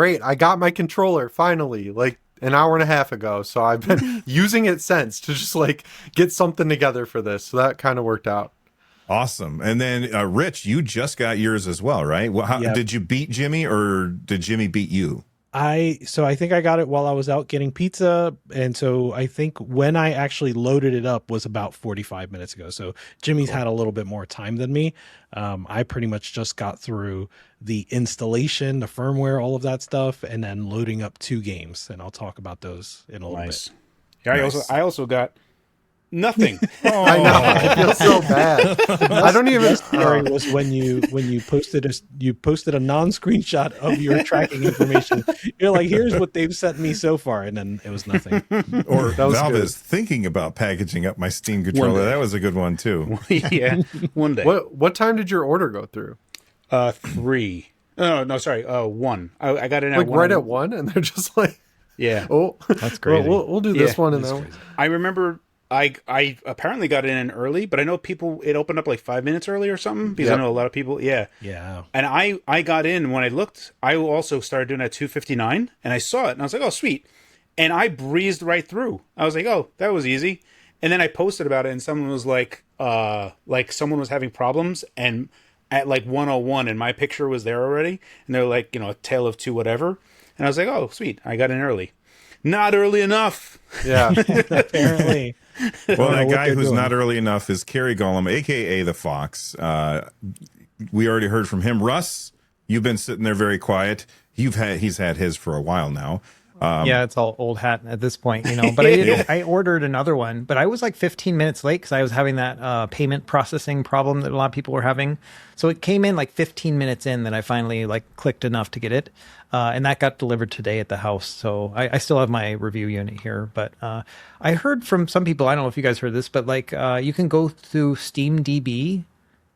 great. I got my controller finally, like an hour and a half ago. So I've been using it since to just like get something together for this. So that kind of worked out. Awesome. And then Rich, you just got yours as well, right? Well, did you beat Jimmy or did Jimmy beat you? I think I got it while I was out getting pizza. And so I think when I actually loaded it up was about 45 minutes ago. So Jimmy's had a little bit more time than me. I pretty much just got through the installation, the firmware, all of that stuff, and then loading up 2 games. And I'll talk about those in a little bit. Yeah, I also got nothing. I know. I feel so bad. I don't even. Scary was when you posted a non-screenshot of your tracking information. You're like, here's what they've sent me so far, and then it was nothing. Or Valve is thinking about packaging up my Steam controller. That was a good one too. Yeah, one day. What time did your order go through? 3. Oh no, sorry. 1. I got in at like 1. right at 1, and they're just like, yeah. Oh, that's crazy. Well, we'll do this one, and then I remember. I apparently got in early, but I know it opened up like 5 minutes early or something because I know a lot of people. Yeah. And I got in when I looked. I also started doing it at 2:59, and I saw it, and I was like, oh, sweet. And I breezed right through. I was like, oh, that was easy. And then I posted about it, and someone was like someone was having problems, and at like 1:01, and my picture was there already, and they're like, a tale of two whatever. And I was like, oh, sweet, I got in early. Not early enough. Yeah, apparently. Well, that guy who's not early enough is Kerry Gollum, aka the Fox. We already heard from him. Russ, you've been sitting there very quiet. He's had his for a while now. Yeah, it's all old hat at this point, But I ordered another one, but I was like 15 minutes late because I was having that payment processing problem that a lot of people were having. So it came in like 15 minutes in that I finally clicked enough to get it, and that got delivered today at the house. So I still have my review unit here, but I heard from some people. I don't know if you guys heard this, but you can go through SteamDB.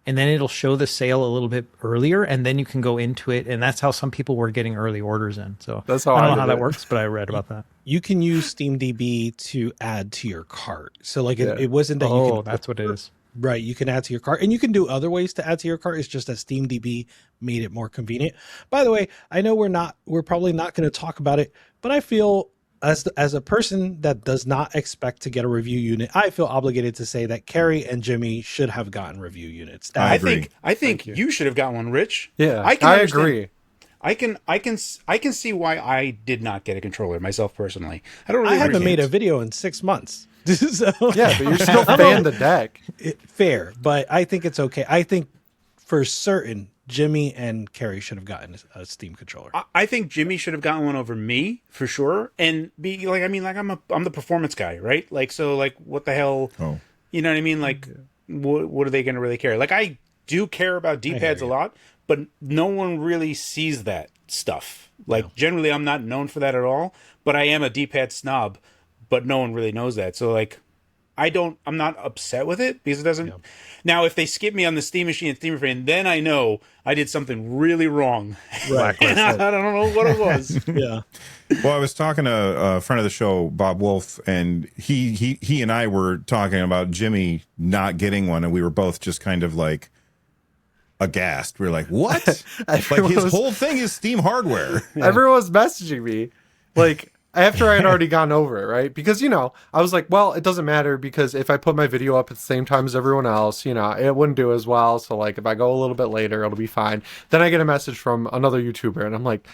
And then it'll show the sale a little bit earlier, and then you can go into it, and that's how some people were getting early orders in. So that's how I don't know how that works, but I read about that. You can use SteamDB to add to your cart. So it wasn't that you can. That's what it is. Right, you can add to your cart, and you can do other ways to add to your cart. It's just that SteamDB made it more convenient. By the way, I know we're probably not going to talk about it, but I feel as a person that does not expect to get a review unit, I feel obligated to say that Kerry and Jimmy should have gotten review units. I think you should have gotten one, Rich. Yeah, I agree. I can see why I did not get a controller myself personally. I haven't made a video in 6 months. So, yeah, but you're still fan the deck. Fair, but I think it's okay. I think for certain Jimmy and Kerry should have gotten a Steam controller. I think Jimmy should have gotten one over me for sure, and be like, I'm the performance guy, right? What the hell? Oh. You know what I mean? What are they going to really care? I do care about D-pads a lot, but no one really sees that stuff. Generally, I'm not known for that at all, but I am a D-pad snob, but no one really knows that. So I'm not upset with it because it doesn't. Yeah. Now, if they skip me on the Steam machine and Steam refrain, then I know I did something really wrong. Right. And I don't know what it was. Yeah. Well, I was talking to a friend of the show, Bob Wolf, and he and I were talking about Jimmy not getting one, and we were both just kind of aghast. We were like, what? His whole thing is Steam hardware. Yeah. Everyone was messaging me after I had already gone over it, right? Because, I was like, well, it doesn't matter because if I put my video up at the same time as everyone else, it wouldn't do as well. So, if I go a little bit later, it'll be fine. Then I get a message from another YouTuber, and I'm like,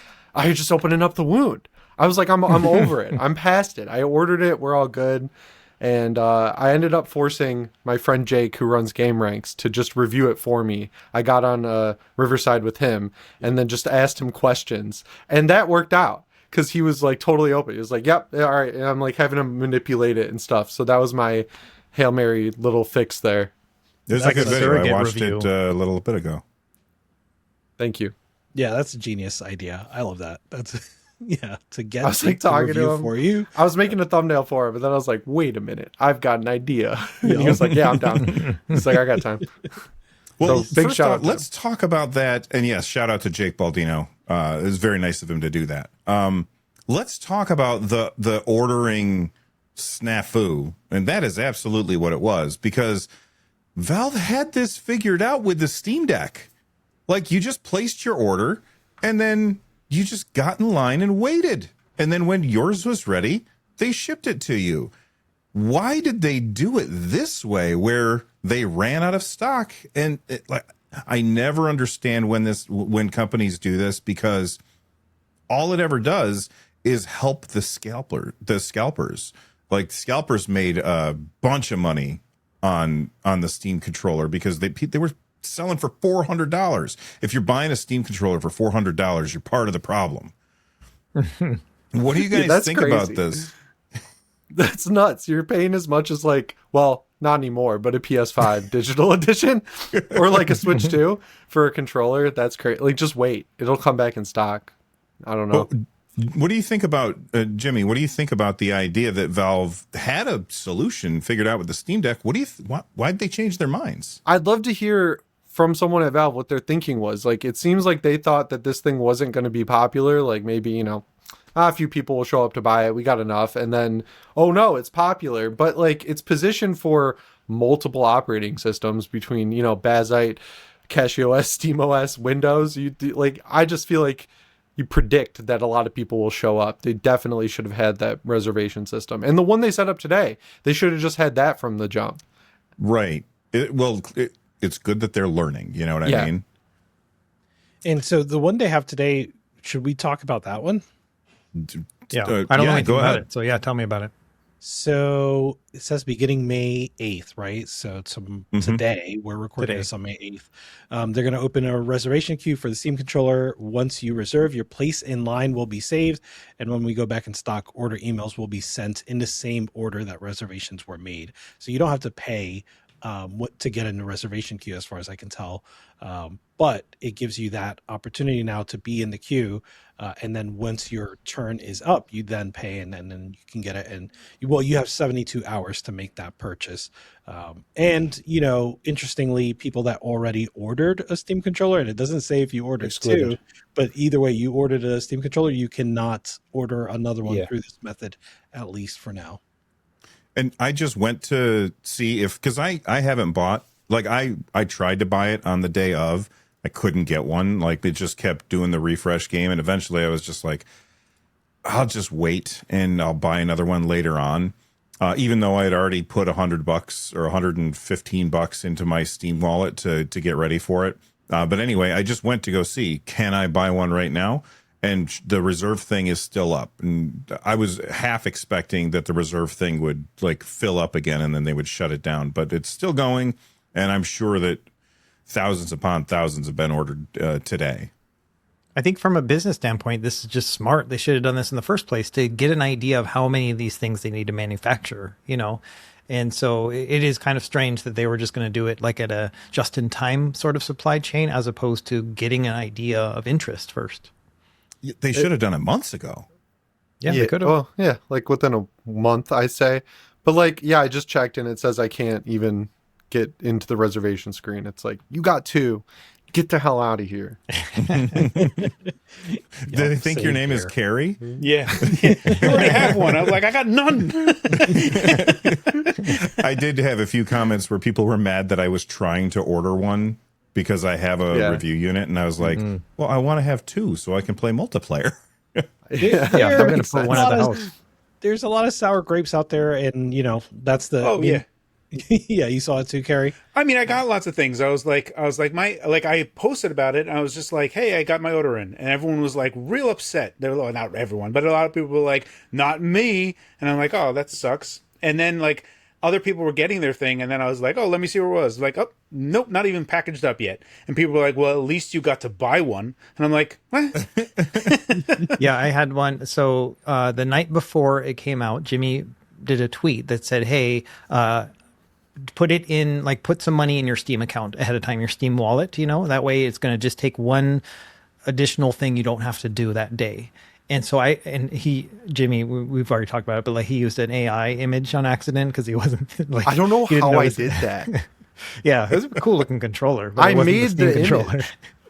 you're just opening up the wound. I was like, I'm over it. I'm past it. I ordered it. We're all good. And I ended up forcing my friend Jake, who runs Game Ranks, to just review it for me. I got on Riverside with him and then just asked him questions. And that worked out. Because he was totally open. He was like, yep, all right. And I'm having him manipulate it and stuff. So that was my Hail Mary little fix there. There's a good video. I watched it a little bit ago. Thank you. Yeah, that's a genius idea. I love that. That's to get I was talking to him for you. I was making a thumbnail for it, but then I was like, wait a minute, I've got an idea. And he was like, yeah, I'm down. He's like, I got time. Well, so big shout out. Let's talk about that. And yes, shout out to Jake Baldino. It was very nice of him to do that. Let's talk about the ordering snafu. And that is absolutely what it was, because Valve had this figured out with the Steam Deck. You just placed your order and then You just got in line and waited. And then when yours was ready, they shipped it to you. Why did they do it this way where they ran out of stock? And I never understand when companies do this, because all it ever does is help the scalpers. Like, scalpers made a bunch of money on the Steam controller because they were selling for $400. If you're buying a Steam controller for $400, you're part of the problem. What do you guys think crazy. about this? That's nuts. You're paying as much as not anymore, but a PS5 digital edition or like a Switch 2 for a controller. That's crazy. Like, just wait. It'll come back in stock. I don't know. What do you think about, Jimmy, what do you think about the idea that Valve had a solution figured out with the Steam Deck? Why'd they change their minds? I'd love to hear from someone at Valve what their thinking was. Like, it seems like they thought that this thing wasn't going to be popular. Like, maybe, a few people will show up to buy it. We got enough. And then, oh no, it's popular. But like, it's positioned for multiple operating systems between, Bazite, CachyOS, SteamOS, Windows. I just feel like you predict that a lot of people will show up. They definitely should have had that reservation system. And the one they set up today, they should have just had that from the jump. Right. It's good that they're learning. You know what I mean? And so the one they have today, should we talk about that one? Yeah, I don't know anything about it. So yeah, tell me about it. So it says beginning May 8th, right? So it's today. We're recording this on May 8th. They're going to open a reservation queue for the Steam controller. Once you reserve, your place in line will be saved. And when we go back in stock, order emails will be sent in the same order that reservations were made. So you don't have to pay to get in the reservation queue, as far as I can tell. But it gives you that opportunity now to be in the queue. And then once your turn is up, you then pay, and then you can get it. And you have 72 hours to make that purchase. And, interestingly, people that already ordered a Steam controller, and it doesn't say if you ordered two, but either way, you ordered a Steam controller, you cannot order another one through this method, at least for now. And I just went to see because I haven't bought, I tried to buy it on the day of. I couldn't get one. Like, it just kept doing the refresh game. And eventually I was just like, I'll just wait and I'll buy another one later on. Even though I had already put $100 or $115 into my Steam wallet to get ready for it. But anyway, I just went to go see, can I buy one right now? And the reserve thing is still up. And I was half expecting that the reserve thing would fill up again and then they would shut it down. But it's still going. And I'm sure that thousands upon thousands have been ordered today. I think from a business standpoint, this is just smart. They should have done this in the first place to get an idea of how many of these things they need to manufacture, And so it is kind of strange that they were just going to do it at a just-in-time sort of supply chain, as opposed to getting an idea of interest first. They should have done it months ago. Yeah, they could have. Well, yeah, within a month, I say. But I just checked and it says I can't even get into the reservation screen. It's like, you got two. Get the hell out of here. Do they think your name is Carrie? Yeah. You already have one. I was like, I got none. I did have a few comments where people were mad that I was trying to order one because I have a review unit, and I was like, well, I want to have two so I can play multiplayer. I'm going to put one at the house. There's a lot of sour grapes out there, and that's the. Oh, yeah. Yeah, you saw it too, Carrie. I mean, I got lots of things. I posted about it, and I was just like, "Hey, I got my order in," and everyone was real upset. They were not everyone, but a lot of people were like, "Not me," and I'm like, "Oh, that sucks." And then other people were getting their thing, and then I was like, "Oh, let me see where it was." Oh, nope, not even packaged up yet. And people were like, "Well, at least you got to buy one," and I'm like, "What?" Yeah, I had one. So the night before it came out, Jimmy did a tweet that said, "Hey." Put it in, put some money in your Steam account ahead of time, your Steam wallet, that way it's going to just take one additional thing you don't have to do that day. And so Jimmy, we've already talked about it, but he used an AI image on accident because he wasn't I don't know how I did that. Yeah, it was a cool looking controller. But I made the controller. Image.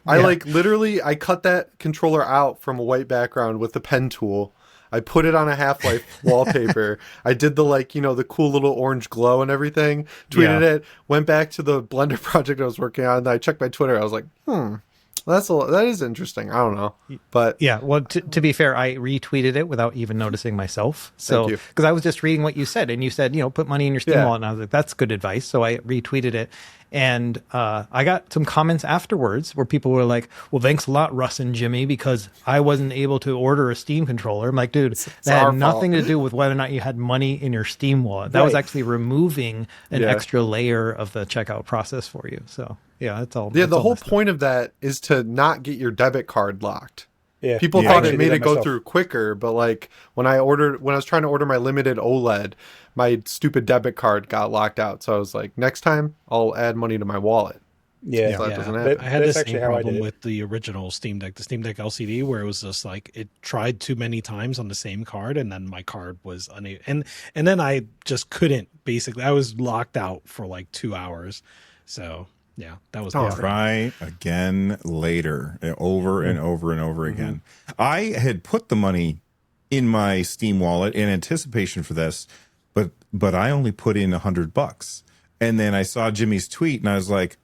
I literally, I cut that controller out from a white background with the pen tool. I put it on a Half-Life wallpaper. I did the the cool little orange glow and everything. Tweeted it. Went back to the Blender project I was working on. And I checked my Twitter. I was like, That is interesting. I don't know, but Yeah, well, to be fair, I retweeted it without even noticing myself. So, Thank you. because I was just reading what you said, and you said, put money in your Steam Yeah. wallet, and I was like, that's good advice. So I retweeted it, and I got some comments afterwards where people were like, "Well, thanks a lot, Russ and Jimmy, because I wasn't able to order a Steam controller." I'm like, dude, that our had nothing fault. to do with whether or not you had money in your Steam wallet. That was Right. actually removing an Yeah. extra layer of the checkout process for you. So yeah, that's all. Yeah, that's the all whole messed up. point of that is to not get your debit card locked. Yeah. People Yeah. thought I it actually made did it that go myself. through quicker, but like when I was trying to order my limited OLED, my stupid debit card got locked out. So I was like, next time I'll add money to my wallet. Yeah. So that doesn't Yeah, happen. I had the That's same actually how I problem did it. with the original Steam Deck, the Steam Deck LCD, where it was just like it tried too many times on the same card, and then my card was unable, and then I just couldn't. Basically, I was locked out for like 2 hours. So yeah, that was the Try again later, over and over and over again. I had put the money in my Steam wallet in anticipation for this, but I only put in $100, and then I saw Jimmy's tweet, and I was like,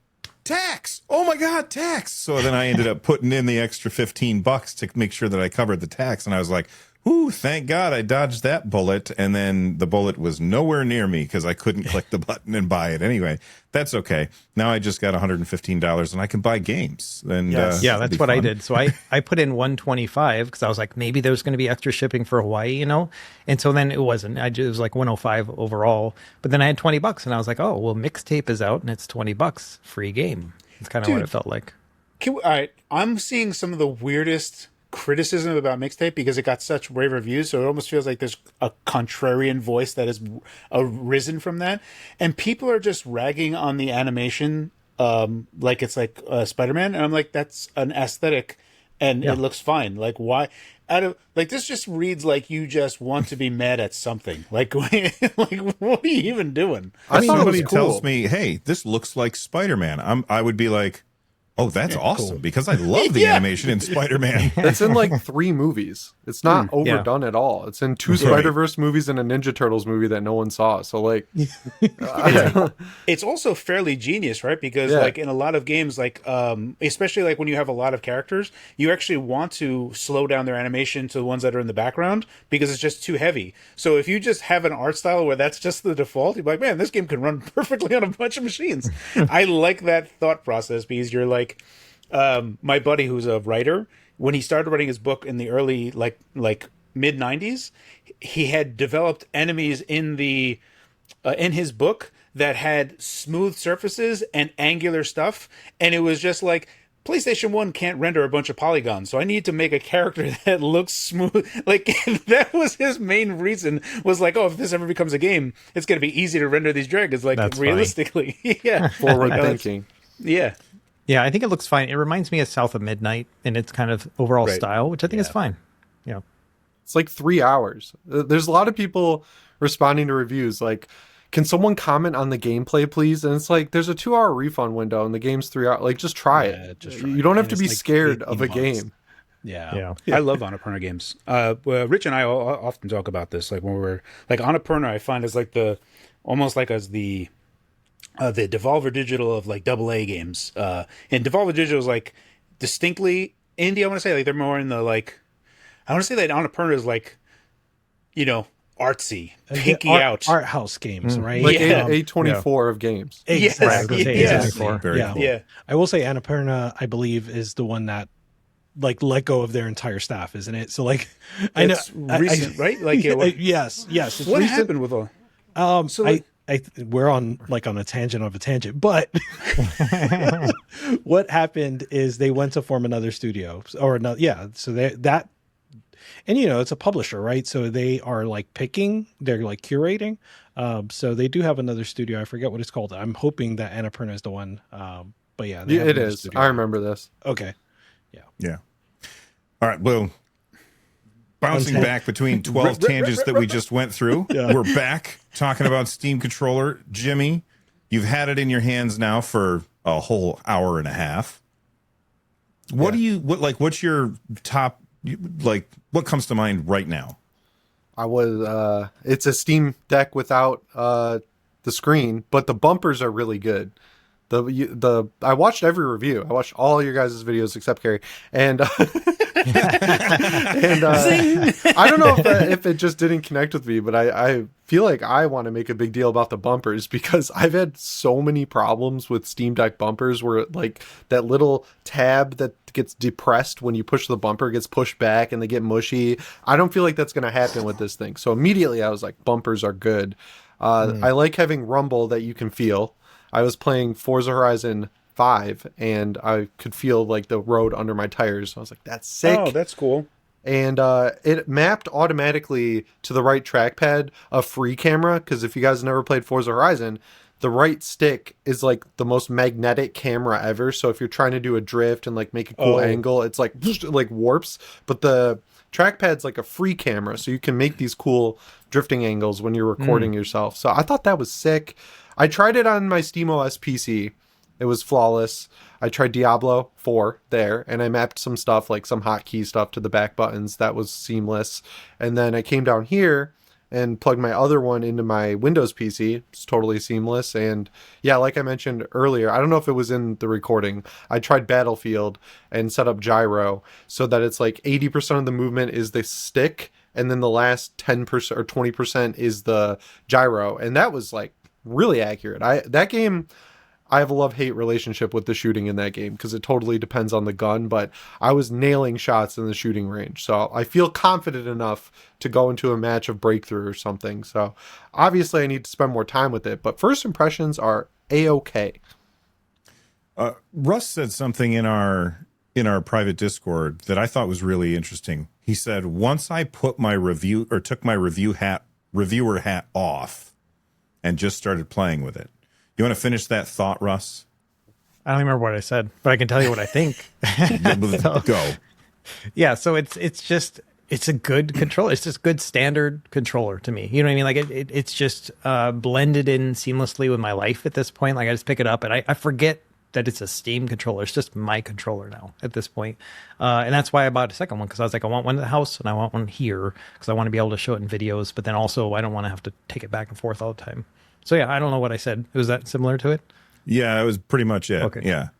tax! Oh my God, tax! So then I ended up putting in the extra $15 to make sure that I covered the tax, and I was like, ooh, thank God I dodged that bullet. And then the bullet was nowhere near me because I couldn't click the button and buy it. Anyway, that's okay. Now I just got $115 and I can buy games. And Yes. Yeah, it'll that's be what I fun. did. So I put in 125 because I was like, maybe there's going to be extra shipping for Hawaii, And so then it wasn't. It was like 105 overall. But then I had $20 and I was like, oh, well, Mixtape is out and it's $20, free game. It's kind of what Dude. it felt like. All right, I'm seeing some of the weirdest criticism about Mixtape because it got such rave reviews, so it almost feels like there's a contrarian voice that has arisen from that, and people are just ragging on the animation, like it's like Spider-Man, and I'm like, that's an aesthetic, and it looks fine. Like, why? Out of like, this just reads like you just want to be mad at something. Like, like, what are you even doing? I If thought it somebody was cool. tells me, hey, this looks like Spider-Man, I would be like, oh, that's awesome, because I love the Yeah. animation in Spider-Man. It's in like 3 movies. It's not overdone at all. It's in 2 Spider-Verse movies and a Ninja Turtles movie that no one saw. So like, It's also fairly genius, right? Because Yeah. like in a lot of games, like especially like when you have a lot of characters, you actually want to slow down their animation to the ones that are in the background because it's just too heavy. So if you just have an art style where that's just the default, you're like, man, this game can run perfectly on a bunch of machines. I like that thought process because you're like, my buddy who's a writer, when he started writing his book in the early like mid 90s, he had developed enemies in the in his book that had smooth surfaces and angular stuff, and it was just like, PlayStation 1 can't render a bunch of polygons, so I need to make a character that looks smooth. Like, that was his main reason, was like, oh, if this ever becomes a game, it's going to be easy to render these dragons, like, That's realistically. Yeah. forward Like, thinking. Yeah. Yeah, I think it looks fine. It reminds me of South of Midnight in its kind of overall Right. style, which I think is fine. Yeah. It's like 3 hours. There's a lot of people responding to reviews like, can someone comment on the gameplay, please? And it's like, there's a 2-hour refund window and the game's 3 hours. Like, just try it. just try You it. don't have And to it's be like scared of a 18 bucks. game. Yeah. I love Annapurna games. Well, Rich and I often talk about this. Like when we're like Annapurna, I find is like almost like as the Devolver Digital of like AA games. And Devolver Digital is like distinctly indie. I want to say like they're more in the like. I want to say that Annapurna is like, artsy, pinky out. art house games, right? Like Yeah. A24 of games. Yes, Exactly. yes. Exactly. Very Yeah. cool. Yeah. I will say Annapurna, I believe, is the one that like let go of their entire staff, isn't it? So like, I know It's recent, right? Like, yeah, what, yes. It's what recent. happened with all? So like- we're on a tangent of a tangent, but what happened is they went to form another studio or no, yeah. So that, and it's a publisher, right? So they are like they're like curating. So they do have another studio. I forget what it's called. I'm hoping that Annapurna is the one. But yeah, they have It another is. studio. I remember this. Okay. Yeah. All right. Well, bouncing Content. back between 12 tangents that we just went through, we're back talking about Steam controller. Jimmy, you've had it in your hands now for a whole hour and a half. What's your top, like, what comes to mind right now? It's a Steam Deck without the screen, but the bumpers are really good. I watched every review. I watched all your guys' videos except Carrie, and and I don't know if it just didn't connect with me, but I feel like I want to make a big deal about the bumpers because I've had so many problems with Steam Deck bumpers where like that little tab that gets depressed when you push the bumper gets pushed back and they get mushy. I don't feel like that's going to happen with this thing. So immediately I was like, bumpers are good. I like having rumble that you can feel. I was playing Forza Horizon 5 and I could feel like the road under my tires. I was like, that's sick. Oh, that's cool. And it mapped automatically to the right trackpad a free camera, because if you guys never played Forza Horizon, the right stick is like the most magnetic camera ever. So if you're trying to do a drift and like make a cool angle, it's like warps. But the trackpad's like a free camera, so you can make these cool drifting angles when you're recording yourself. So I thought that was sick. I tried it on my SteamOS PC. It was flawless. I tried Diablo 4 there, and I mapped some stuff, like some hotkey stuff to the back buttons. That was seamless. And then I came down here and plugged my other one into my Windows PC. It's totally seamless. And yeah, like I mentioned earlier, I don't know if it was in the recording, I tried Battlefield and set up gyro so that it's like 80% of the movement is the stick, and then the last 10% or 20% is the gyro. And that was like really accurate. I have a love-hate relationship with the shooting in that game because it totally depends on the gun, but I was nailing shots in the shooting range. So I feel confident enough to go into a match of breakthrough or something. So obviously I need to spend more time with it, but first impressions are A-okay. Russ said something in our private Discord that I thought was really interesting. He said, once I put my took my reviewer hat off and just started playing with it. You want to finish that thought, Russ? I don't remember what I said, but I can tell you what I think. Go. Yeah, so it's a good controller. It's just good standard controller to me. You know what I mean? Like it's just blended in seamlessly with my life at this point. Like I just pick it up and I forget that it's a Steam controller. It's just my controller now at this point. And that's why I bought a second one, because I was like, I want one in the house and I want one here because I want to be able to show it in videos, but then also I don't want to have to take it back and forth all the time. So yeah, I don't know what I said. Was that similar to it? Yeah, it was pretty much it. Okay. Yeah.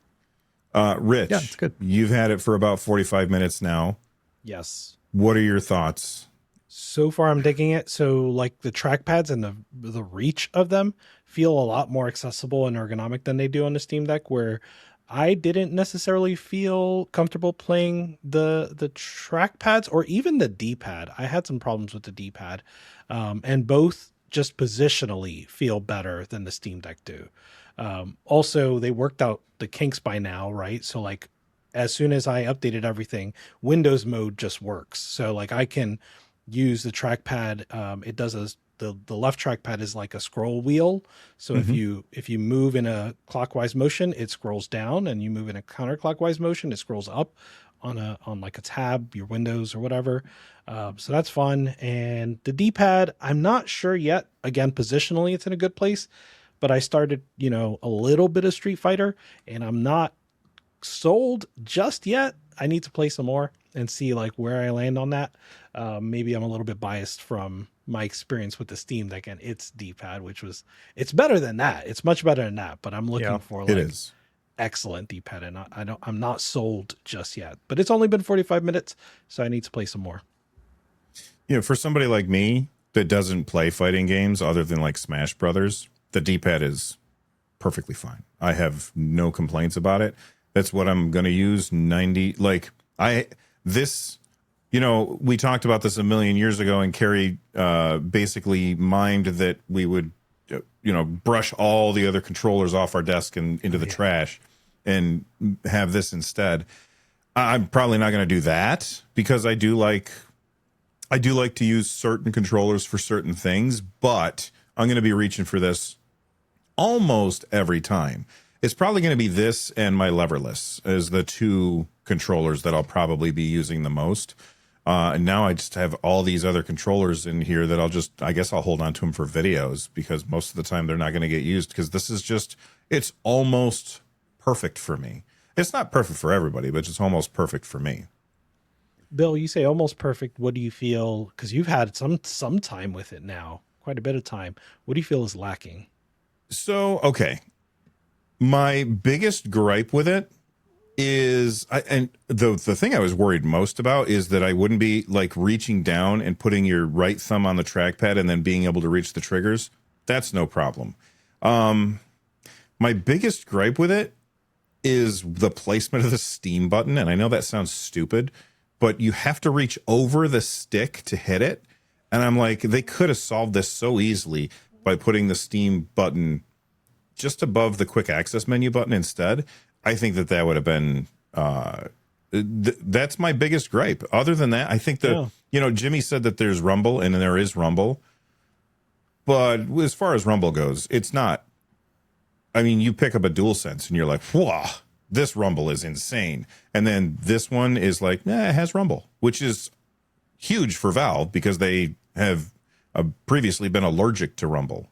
Rich, yeah, it's good. You've had it for about 45 minutes now. Yes. What are your thoughts? So far, I'm digging it. So like the trackpads and the reach of them feel a lot more accessible and ergonomic than they do on the Steam Deck, where I didn't necessarily feel comfortable playing the trackpads or even the D-pad. I had some problems with the D-pad, and both just positionally feel better than the Steam Deck do. Also, they worked out the kinks by now, right? So like as soon as I updated everything, Windows mode just works. So like I can use the trackpad. It does the left trackpad is like a scroll wheel. So if you move in a clockwise motion, it scrolls down, and you move in a counterclockwise motion, it scrolls up on like a tab, your Windows or whatever. So that's fun. And the D-pad, I'm not sure yet. Again, positionally, it's in a good place, but I started, a little bit of Street Fighter, and I'm not sold just yet. I need to play some more and see like where I land on that. Maybe I'm a little bit biased from my experience with the Steam Deck and its D-pad, it's better than that. It's much better than that, but I'm looking for like excellent D-pad, and I'm not sold just yet. But it's only been 45 minutes, so I need to play some more. For somebody like me that doesn't play fighting games other than like Smash Brothers, the D-pad is perfectly fine. I have no complaints about it. That's what I'm going to use. We talked about this a million years ago, and Carrie basically mimed that we would, brush all the other controllers off our desk and into the trash and have this instead. I'm probably not going to do that because I do like to use certain controllers for certain things, but I'm going to be reaching for this almost every time. It's probably going to be this and my leverless as the two controllers that I'll probably be using the most. And now I just have all these other controllers in here that I guess I'll hold on to them for videos, because most of the time they're not going to get used, because this is it's almost perfect for me. It's not perfect for everybody, but it's almost perfect for me. Bill, you say almost perfect. What do you feel? Because you've had some time with it now, quite a bit of time. What do you feel is lacking? So, okay. My biggest gripe with it is, and the thing I was worried most about is that I wouldn't be like reaching down and putting your right thumb on the trackpad and then being able to reach the triggers. That's no problem. My biggest gripe with it is the placement of the Steam button. And I know that sounds stupid, but you have to reach over the stick to hit it. And I'm like, they could have solved this so easily by putting the Steam button just above the quick access menu button instead. I think that would have been, that's my biggest gripe. Other than that, I think that, Jimmy said that there's rumble and there is rumble. But as far as rumble goes, it's not, I mean, you pick up a DualSense and you're like, whoa, this rumble is insane. And then this one is like, it has rumble, which is huge for Valve because they have previously been allergic to rumble.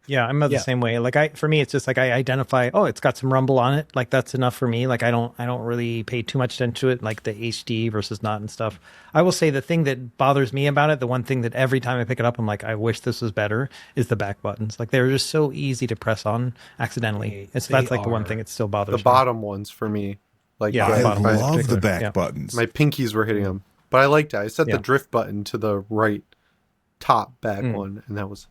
Yeah, I'm the same way. Like for me, it's just like I identify, it's got some rumble on it. Like that's enough for me. Like I don't really pay too much attention to it, like the HD versus not and stuff. I will say the thing that bothers me about it, the one thing that every time I pick it up, I'm like, I wish this was better, is the back buttons. Like they're just so easy to press on accidentally. That's like the one thing that still bothers me. The bottom ones for me. Like I love the back buttons. My pinkies were hitting them, but I liked it. I set the drift button to the right top back one, and that was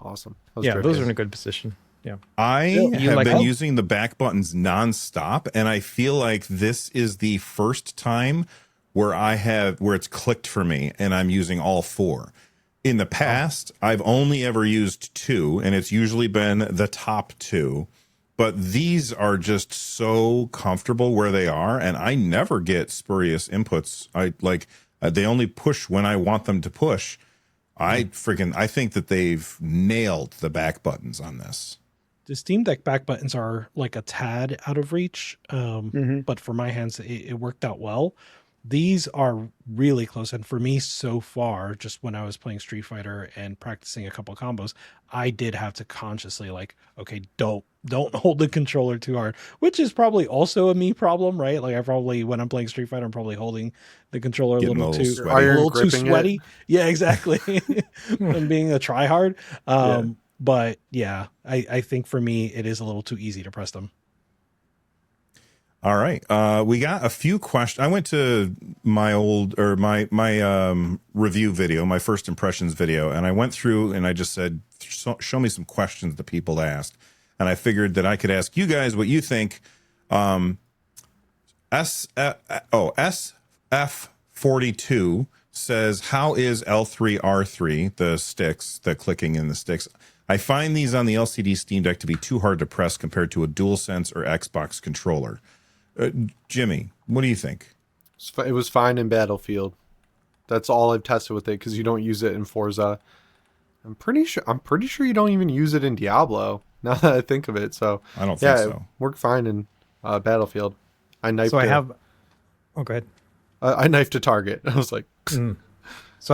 awesome. Those are in a good position. Yeah. I have been using the back buttons nonstop, and I feel like this is the first time where it's clicked for me and I'm using all four. In the past, I've only ever used two, and it's usually been the top two. But these are just so comfortable where they are, and I never get spurious inputs. They only push when I want them to push. I think that they've nailed the back buttons on this. The Steam Deck back buttons are like a tad out of reach, but for my hands, it worked out well. These are really close, and for me so far, just when I was playing Street Fighter and practicing a couple combos, I did have to consciously don't hold the controller too hard, which is probably also a me problem, right? Like I probably, when I'm playing Street Fighter, I'm probably holding the controller a little too sweaty. Yeah, exactly. I'm being a tryhard. But yeah, I think for me, it is a little too easy to press them. All right. We got a few questions. I went to my review video, my first impressions video, and I went through and I just said, show me some questions that people asked. And I figured that I could ask you guys what you think. SF42 says, how is L3R3, the sticks, the clicking in the sticks? I find these on the LCD Steam Deck to be too hard to press compared to a DualSense or Xbox controller. Jimmy, what do you think? It was fine in Battlefield. That's all I've tested with it because you don't use it in Forza. I'm pretty sure you don't even use it in Diablo. Now that I think of it, so I don't think so. It worked fine in Battlefield. I knifed. So I have. Oh, go ahead. I knifed a target. I was like. So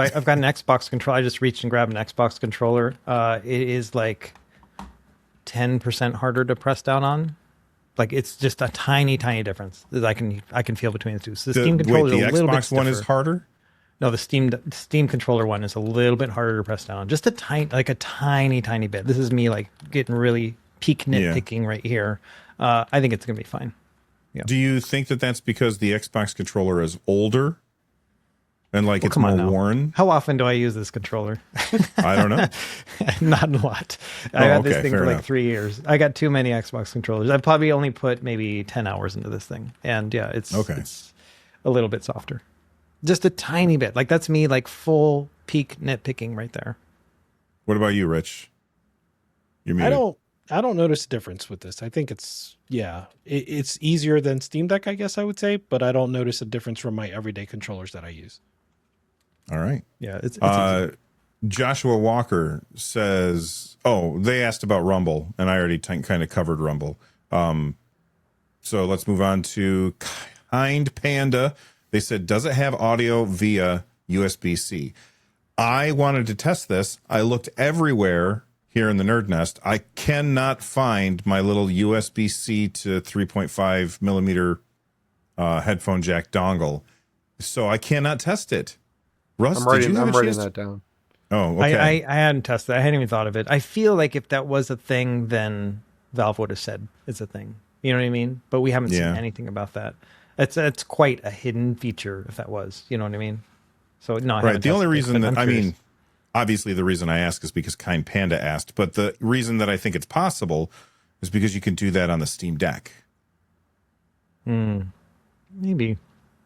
I've got an Xbox controller. I just reached and grabbed an Xbox controller. It is like 10% harder to press down on. Like it's just a tiny difference that I can feel between the two. So the Steam controller is a little bit stiffer. Xbox one is harder? No, the Steam controller one is a little bit harder to press down on. Just a tiny bit. This is me like getting really peak nitpicking right here. I think it's gonna be fine. Yeah. Do you think that that's because the Xbox controller is older and it's more worn? How often do I use this controller? I don't know. Not a lot. I've had this thing for like 3 years. I got too many Xbox controllers. I've probably only put maybe 10 hours into this thing. And yeah, it's a little bit softer. Just a tiny bit. Like that's me like full peak nitpicking right there. What about you, Rich? You're muted. I don't notice a difference with this. I think it's easier than Steam Deck, I guess I would say, but I don't notice a difference from my everyday controllers that I use. All right. Yeah, it's easy. Joshua Walker says, they asked about Rumble, and I already kind of covered Rumble. So let's move on to Kind Panda. They said, does it have audio via USB-C? I wanted to test this. I looked everywhere here in the Nerd Nest. I cannot find my little USB-C to 3.5 millimeter headphone jack dongle. So I cannot test it. Russ, I'm writing that down. Oh, okay. I hadn't tested it. I hadn't even thought of it. I feel like if that was a thing, then Valve would have said is a thing. You know what I mean? But we haven't seen Yeah. anything about that. It's quite a hidden feature if that was. You know what I mean? So no, I Right. haven't The only tested it, reason but that, I'm I curious. mean, obviously the reason I ask is because Kind Panda asked, but the reason that I think it's possible is because you can do that on the Steam Deck. Maybe.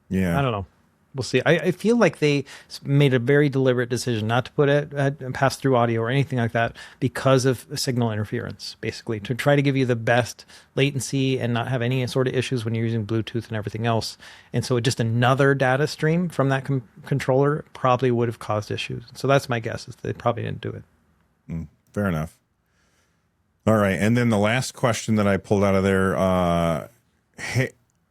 Yeah. I don't know. We'll see. I feel like they made a very deliberate decision not to put it pass through audio or anything like that because of signal interference, basically, to try to give you the best latency and not have any sort of issues when you're using Bluetooth and everything else. And so just another data stream from that controller probably would have caused issues. So that's my guess, is they probably didn't do it. Fair enough. All right. And then the last question that I pulled out of there,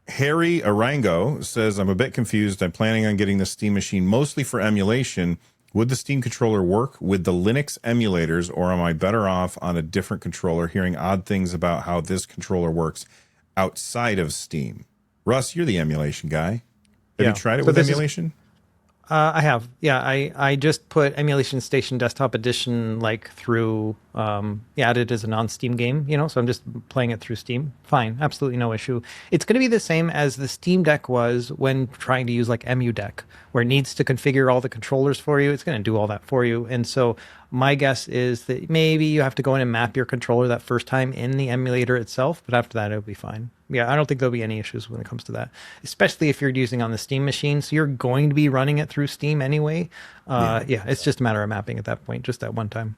Harry Arango says, I'm a bit confused. I'm planning on getting the Steam machine mostly for emulation. Would the Steam controller work with the Linux emulators, or am I better off on a different controller? Hearing odd things about how this controller works outside of Steam. Russ, you're the emulation guy. Have Yeah. you tried it So with this is- emulation? I have. Yeah, I just put Emulation Station Desktop Edition through, added as a non-Steam game, so I'm just playing it through Steam. Fine, absolutely no issue. It's going to be the same as the Steam Deck was when trying to use Emudeck, where it needs to configure all the controllers for you. It's going to do all that for you. And so my guess is that maybe you have to go in and map your controller that first time in the emulator itself, but after that, it'll be fine. Yeah, I don't think there'll be any issues when it comes to that, especially if you're using on the Steam machine. So you're going to be running it through Steam anyway. Yeah, it's just a matter of mapping at that point, just at one time.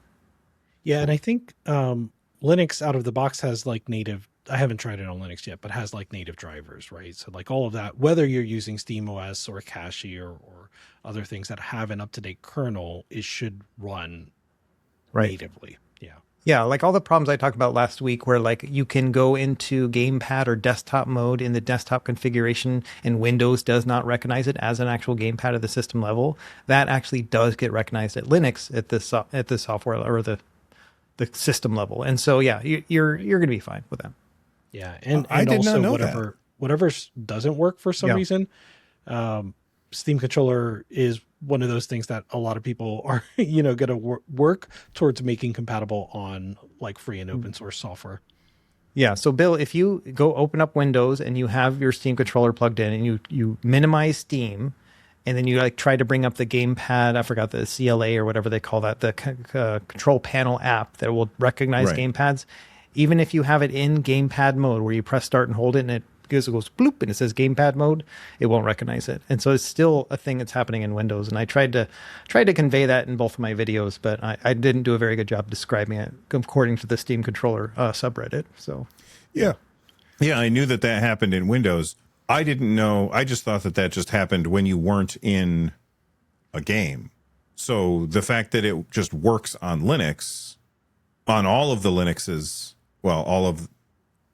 Yeah, and I think Linux out of the box has native. I haven't tried it on Linux yet, but has native drivers, right? So all of that, whether you're using SteamOS or Cache or other things that have an up-to-date kernel, it should run natively. Yeah. Yeah, all the problems I talked about last week where you can go into gamepad or desktop mode in the desktop configuration and Windows does not recognize it as an actual gamepad at the system level. That actually does get recognized at Linux at the software or the system level. And so yeah, you're going to be fine with that. Yeah, and I did also not know whatever doesn't work for some reason, Steam controller is one of those things that a lot of people are going to work towards making compatible on free and open source software. Yeah. So Bill, if you go open up Windows and you have your Steam controller plugged in and you minimize Steam, and then you try to bring up the gamepad, I forgot the CLA or whatever they call that, the control panel app that will recognize gamepads. Even if you have it in gamepad mode where you press start and hold it and it goes bloop and it says gamepad mode, it won't recognize it. And so it's still a thing that's happening in Windows. And I tried to convey that in both of my videos, but I didn't do a very good job describing it according to the Steam controller subreddit. So yeah, I knew that happened in Windows. I didn't know. I just thought that just happened when you weren't in a game. So the fact that it just works on Linux, on all of the Linuxes, well, all of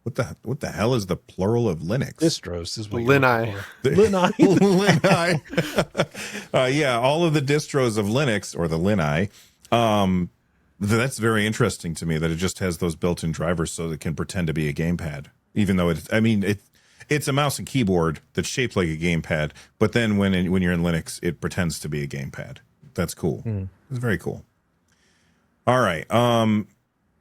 what the hell is the plural of Linux? Distros is what Linux. Linux. Yeah, all of the distros of Linux, or the Linux. That's very interesting to me that it just has those built-in drivers so it can pretend to be a gamepad, even though it's a mouse and keyboard that's shaped like a gamepad. But then when you're in Linux, it pretends to be a gamepad. That's cool. It's very cool. All right.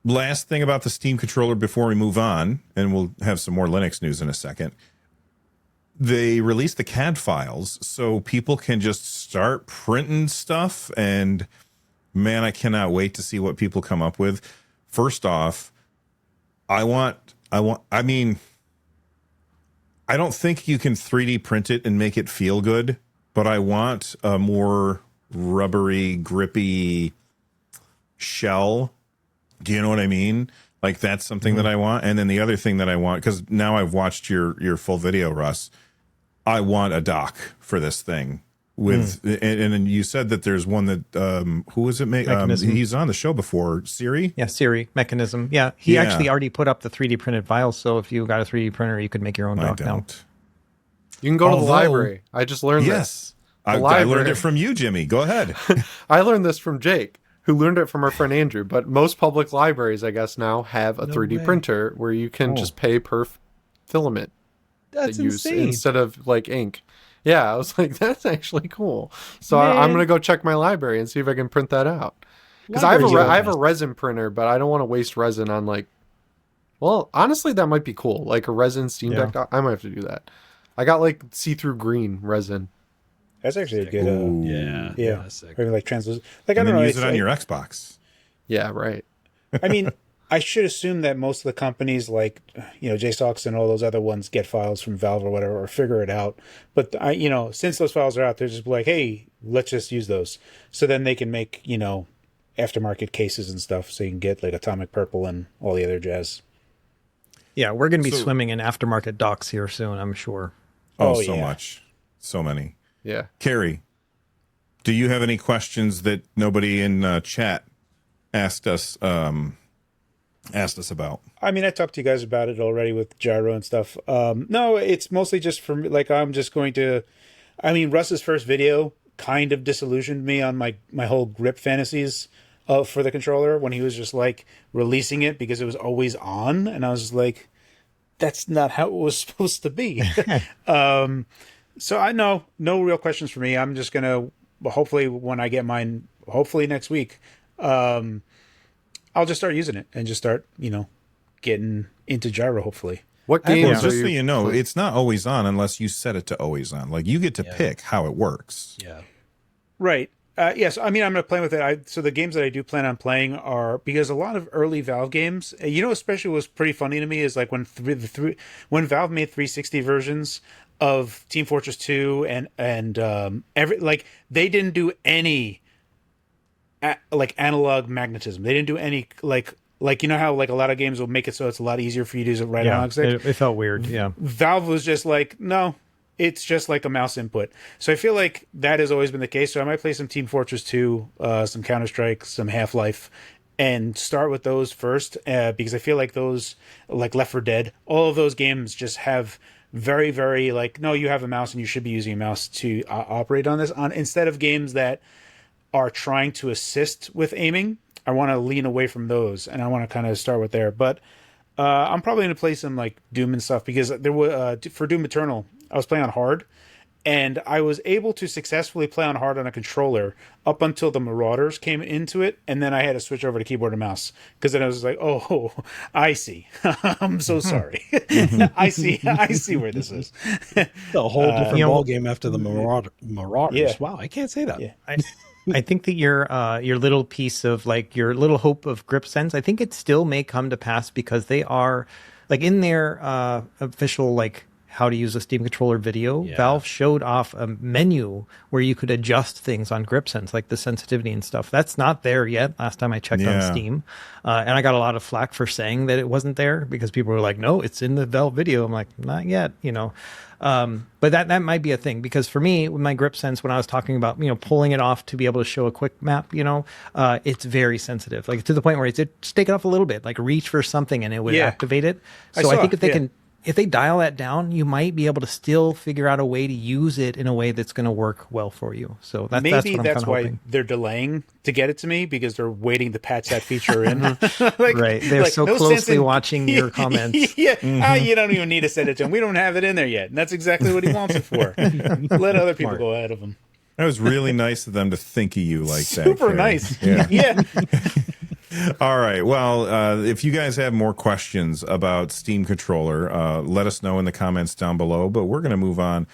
Last thing about the Steam controller before we move on, and we'll have some more Linux news in a second. They released the CAD files so people can just start printing stuff, and man, I cannot wait to see what people come up with. First off, I don't think you can 3D print it and make it feel good, but I want a more rubbery, grippy shell. Do you know what I mean? That's something that I want. And then the other thing that I want, because now I've watched your full video, Russ, I want a dock for this thing. And you said that there's one that who was it? He's on the show before, Siri. Yeah, Siri Mechanism. Yeah, he actually already put up the 3D printed files. So if you got a 3D printer, you could make your own dock now. You can go to the library. I just learned this. I learned it from you, Jimmy. Go ahead. I learned this from Jake, who learned it from our friend Andrew. But most public libraries, I guess, now have a 3D printer where you can just pay per filament. That's insane. Instead of ink. Yeah, I was like, that's actually cool. So I'm going to go check my library and see if I can print that out. Because I have a resin printer, but I don't want to waste resin on Well, honestly, that might be cool. Like a resin Steam Deck dock. I might have to do that. I got like see-through green resin. That's actually a good. Yeah. That's sick. Or like translucent. Like I And don't then know. use it on your Xbox. Yeah, right. I mean, I should assume that most of the companies like, JSOX and all those other ones get files from Valve or whatever, or figure it out. But since those files are out, they're just like, hey, let's just use those. So then they can make, aftermarket cases and stuff. So you can get like Atomic Purple and all the other jazz. Yeah, we're going to be swimming in aftermarket docks here soon, I'm sure. Oh, so much. So many. Yeah. Carrie, do you have any questions that nobody in chat asked us about? I mean, I talked to you guys about it already with gyro and stuff. No, it's mostly just for me. Like, I'm just going to. I mean, Russ's first video kind of disillusioned me on my whole grip fantasies for the controller when he was just like releasing it because it was always on, and I was just like, that's not how it was supposed to be. So I know no real questions for me. I'm just gonna hopefully when I get mine, hopefully next week. I'll just start using it and just start, getting into gyro, hopefully. What Well, games just are so you? you know, it's not always on unless you set it to always on. Like, you get to pick how it works. Yeah. Right. Yes. I mean, I'm going to play with it. So the games that I do plan on playing are because a lot of early Valve games, especially what's pretty funny to me is like when when Valve made 360 versions of Team Fortress 2 and they didn't do any like analog magnetism. They didn't do any like how like a lot of games will make it so it's a lot easier for you to use it right analog stick. It felt weird. Yeah. Valve was just like, no, it's just like a mouse input. So I feel like that has always been the case. So I might play some Team Fortress 2, some Counter-Strike, some Half-Life, and start with those first because I feel like those, like Left 4 Dead, all of those games just have very, very like, no, you have a mouse and you should be using a mouse to operate on this. Instead of games that are trying to assist with aiming, I want to lean away from those and I want to kind of start with there. But I'm probably going to play some like Doom and stuff because there was for Doom Eternal, I was playing on hard, and I was able to successfully play on hard on a controller up until the Marauders came into it, and then I had to switch over to keyboard and mouse because then I was like, oh, I see. I'm so sorry. I see where this is. A whole different ball game after the Marauders. Yeah. Wow, I can't say that. Yeah. I think that your little piece of like your little hope of grip sense, I think it still may come to pass because they are like in their official like how to use a Steam controller video, Valve showed off a menu where you could adjust things on grip sense, like the sensitivity and stuff. That's not there yet. Last time I checked on Steam, and I got a lot of flack for saying that it wasn't there because people were like, "No, it's in the Valve video." I'm like, "Not yet," But that might be a thing because for me, with my grip sense, when I was talking about pulling it off to be able to show a quick map, it's very sensitive, like to the point where it's just take it off a little bit, like reach for something and it would activate it. So I think if they can. If they dial that down, you might be able to still figure out a way to use it in a way that's going to work well for you. So that's what I'm kind of why hoping. they're delaying to get it to me because they're waiting to patch that feature in. Right. They're so closely watching your comments. You don't even need to send it to them. We don't have it in there yet. And that's exactly what he wants it for. Let other people go ahead of him. That was really nice of them to think of you like that. Super nice. Yeah. All right. Well, if you guys have more questions about Steam Controller, let us know in the comments down below. But we're going to move on